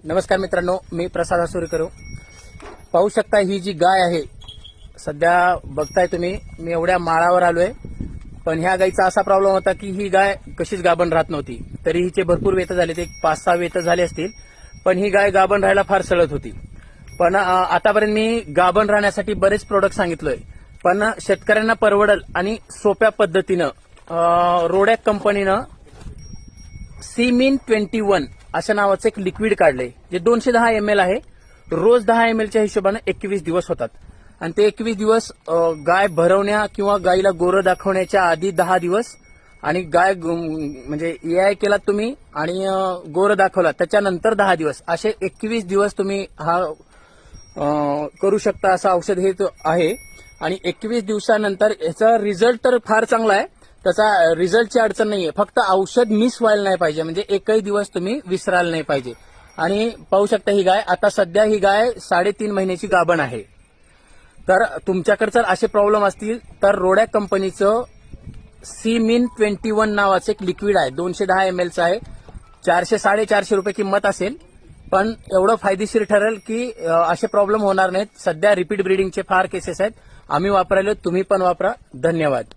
नमस्कार मित्रांनो, मी प्रसाद आसुरीकर. पाहू शकता ही जी गाय आहे, सध्या बघताय तुम्ही, मी एवढ्या माळावर आलोय. पण ह्या गायीचा असा प्रॉब्लेम होता की ही गाय कशीच गाभण राहत नव्हती. तरी हिचे भरपूर वेत झाले, ते 5-6 वेत झाले असतील. पण ही गाय गाभण राहायला फार सळत होती. पण आतापर्यंत मी गाभण राहण्यासाठी बरेच प्रोडक्ट सांगितलोय, पण शेतकऱ्यांना परवडल आणि सोप्या पद्धतीनं रोडॅक कंपनीनं सीमिन 21 अशा नावाचं एक लिक्विड काढलंय, जे 210 ml आहे. रोज 10 ml च्या हिशोबाने 21 दिवस होतात. आणि ते 21 दिवस गाय भरवण्या किंवा गायीला गोरं दाखवण्याच्या आधी 10 दिवस, आणि गाय म्हणजे EI केला तुम्ही आणि गोरं दाखवला त्याच्यानंतर 10 दिवस, असे 21 दिवस तुम्ही हा करू शकता. असं औषध हे आहे. आणि 21 दिवसानंतर याचा रिझल्ट तर फार चांगला आहे. त्याचा रिझल्टची अडचण नाहीये, फक्त औषध मिस व्हायला नाही पाहिजे, म्हणजे एकही दिवस तुम्ही विसरायला नाही पाहिजे. आणि पाहू शकता ही गाय, आता सध्या ही गाय 3.5 महिन्याची गाभण आहे. तर तुमच्याकडे जर असे प्रॉब्लेम असतील तर रोडॅक कंपनीचं सीमिन 21 नावाचं एक लिक्विड आहे, 210 ml आहे. 400-450 रुपये किंमत असेल, पण एवढं फायदेशीर ठरेल की असे प्रॉब्लेम होणार नाहीत. सध्या रिपीट ब्रीडिंगचे फार केसेस आहेत. आम्ही वापरायलो, तुम्ही पण वापरा. धन्यवाद.